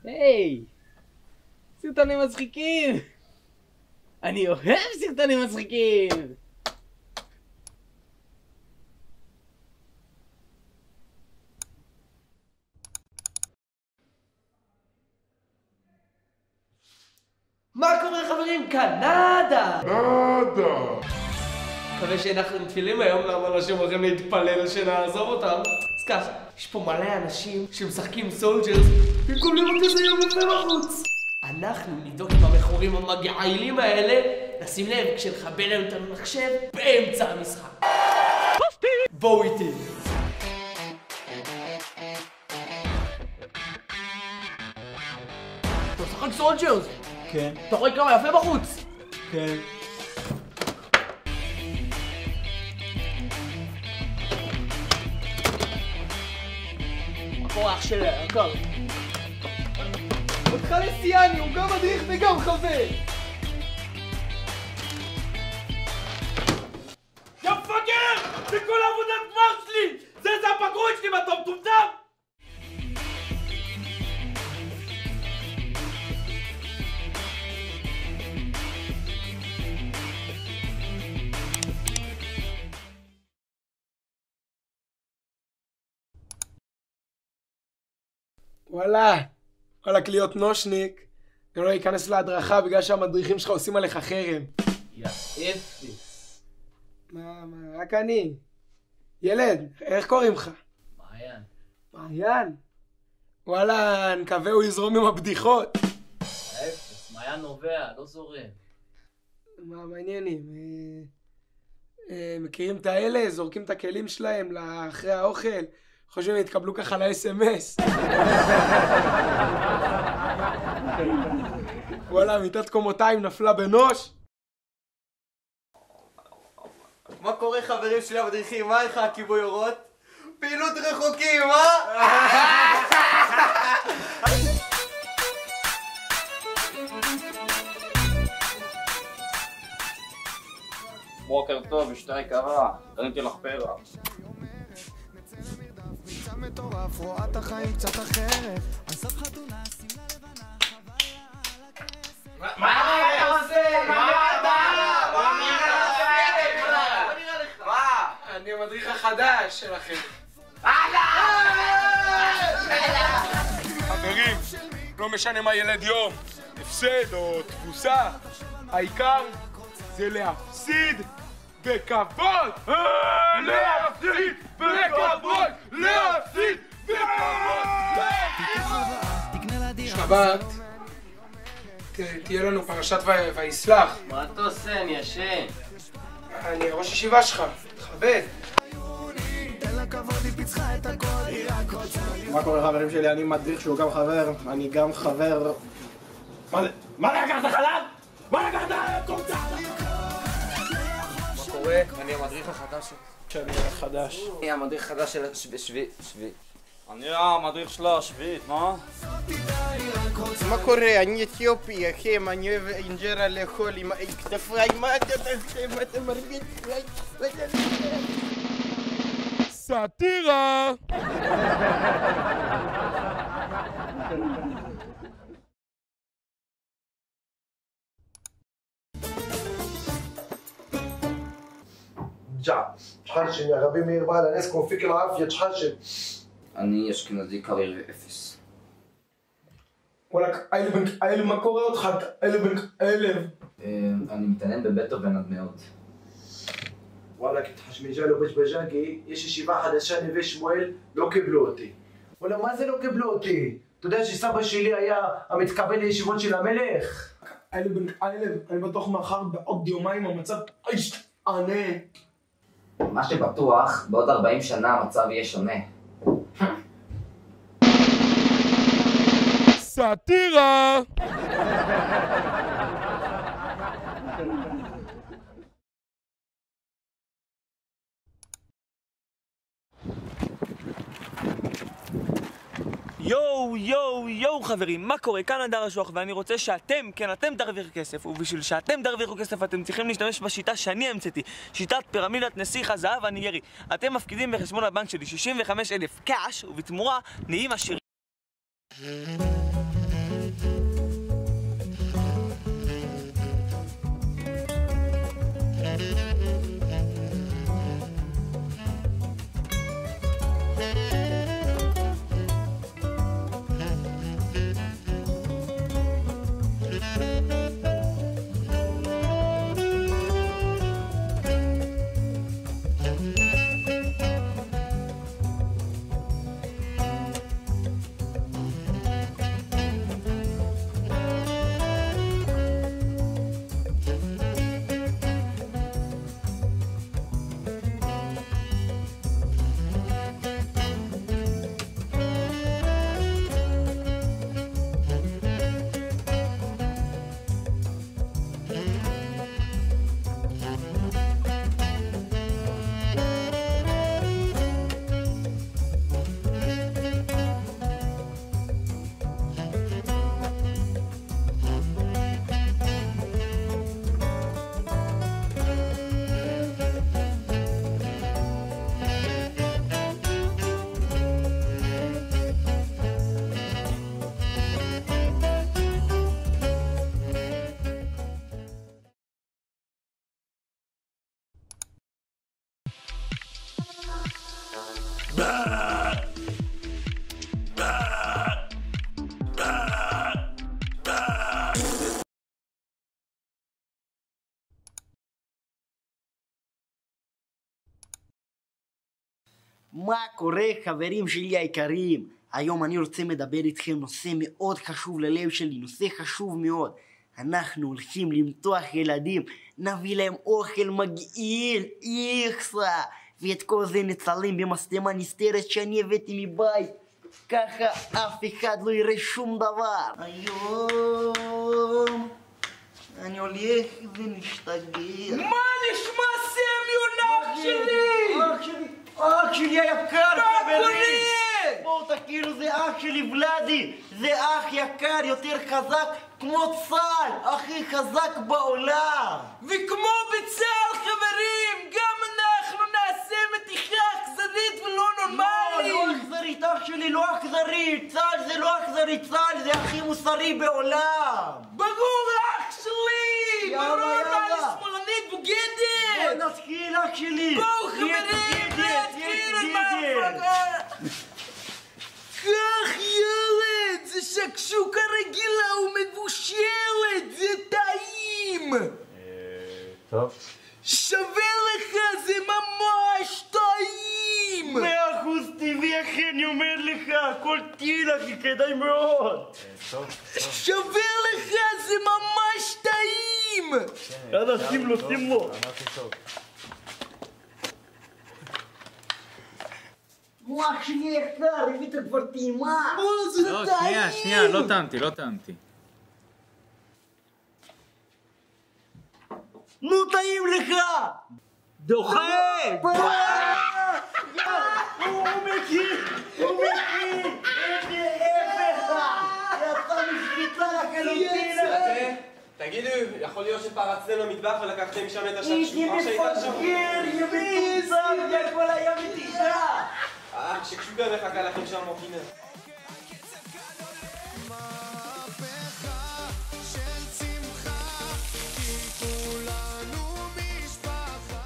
היי! סרטונים מצחיקים! אני אוהב סרטונים מצחיקים! מה קורה חברים? קנדה! מקווה שאנחנו נתפילים היום, למה אנשים הולכים להתפלל שנעזוב אותם. אז ככה, יש פה מלא אנשים שמשחקים סולג'רס במקום לראות איזה יום יפה בחוץ. אנחנו נבדוק עם המכורים המגעילים האלה, נשים לב כשנחבל להם את המחשב באמצע המשחק. בואו איתי. אתה משחק סולג'רס? כן. אתה רואה כמה יפה בחוץ? כן. הכוח של הכל. אותך לסיאני, הוא גם מדריך וגם חבר. יא פאקר! זה כל העבודת גמר שלי! זה הבגרות שלי, מה אתה מטומטם? וואלה, להיות נושניק, גם לא להיכנס להדרכה בגלל שהמדריכים שלך עושים עליך חרם. יא אפס. מה, רק אני. ילד, איך קוראים לך? מעיין. מעיין? וואלה, נקווה הוא יזרום עם הבדיחות. אפס, מעיין נובע, לא זורם. מה מעניינים? מכירים את האלה? זורקים את הכלים שלהם לאחרי האוכל? חושבים יתקבלו ככה ל-SMS. וואלה, מיטת קומותיים נפלה בנוש. מה קורה חברים שלי המדריכים? מה איך הכיבוי אורות? פעילות רחוקים, אה? בוקר טוב, אשתי יקרה, קניתי לך פרח. מטורף, רואה את החיים קצת אחרת. אסף חתונה, שמלה לבנה, חוויה על הכסף. מה אתה עושה? מה נראה לך? מה? אני המדריך החדש שלכם. חברים, לא משנה מה ילד יום, הפסד או תבוסה, העיקר זה להפסיד בכבוד! להפסיד בכבוד! להפסיד בכבוד! שבת, תהיה לנו פרשת ויסלח. מה אתה עושה? אני ישן. אני ראש ישיבה שלך, תכבד. מה קורה חברים שלי? אני מדריך שהוא גם חבר, אני גם חבר... מה זה? מה לקחת חלב? מה לקחת קומצה? מה קורה? אני המדריך החדש שאני החדש. אני המדריך החדש של שביעית. אני המדריך של השביעית, מה? מה קורה? אני אתיופי, אחים, אני אוהב אינג'רה לאכול עם כתפיים, מה אתה מרביץ? סאטירה! تحرشم يا غبي مير بالا ناسكم فيك العافية تحرشم. אני אשכנזי קריירה 0. וואלק, אייל מה קורה אותך? אייל. אני מתעניין בבטהובן עד מאוד. ولا كنت حشمي جالو بجبجاقي ايش يشيبها حدا شاني في شمويل لو قبلوا אותי. ولا מה זה לא קיבלו אותי? אתה יודע שסבא שלי היה המתקבל לישיבות של המלך? אייל, אני בטוח מחר בעוד יומיים המצב ישתנה. מה שבטוח, בעוד 40 שנה המצב יהיה שונה. סאטירה! יואו חברים, מה קורה? כאן הדר השוח ואני רוצה שאתם, כן אתם תרוויחו כסף, ובשביל שאתם תרוויחו כסף אתם צריכים להשתמש בשיטה שאני המצאתי, שיטת פירמידת נסיך הזהב הניגרי. אתם מפקידים בחשבון הבנק שלי 65,000 קאש ובתמורה נהיים עשירים. מה קורה חברים שלי היקרים? היום אני רוצה לדבר איתכם נושא מאוד חשוב ללב שלי, נושא חשוב מאוד. אנחנו הולכים למתוח ילדים, נביא להם אוכל מגעיל, איכסה, ואת כל זה נצלם במצלמה נסתרת שאני הבאתי מבית, ככה אף אחד לא יראה שום דבר. היום אני הולך ומשתגע. מה נשמע סמיון אח שלי? אח שלי היקר, מה קורה? בואו תכירו, זה אח שלי ולדי, זה אח יקר, יותר חזק כמו צה"ל, הכי חזק בעולם. וכמו בצה"ל חברים, גם אנחנו נעשה מתיחה אכזרית ולא נורמלית. לא אכזרית, אח שלי לא אכזרית, צה"ל זה לא אכזרית, צה"ל זה הכי מוסרי בעולם. ברור אח שלי, ברור אני שמאלנית בוגדת. בוא נתחיל אח שלי. בואו חברים, נתחיל את ההפרקה. קח ילד, זה שקשוקה רגילה ומבושלת, זה טעים. טוב. שווה לך, זה ממש טעים. 100% טבעי אחי, אני אומר לך, הכל טיל אחי, כדאי מאוד. שווה לך, זה ממש טעים. יאללה, שים לו, שים לו. אמרתי טוב. אח שלי יקר, הבאת כבר טעימה. זה לא, טעים. שנייה, לא טעמתי. נו, טעים לך. דוחה! הוא מכיר, איזה אפס. יצא משליטה לחלוטין. תגידו, יכול להיות שפרצתם למטבח ולקחתם משם את איזה השקשוקה שהייתה שם? מפגר, יא מטומטם, יא כל היה מתיחה. שקשוקה מחכה לכם שם מוקינה. מהפכה של שמחה, כי כולנו משפחה.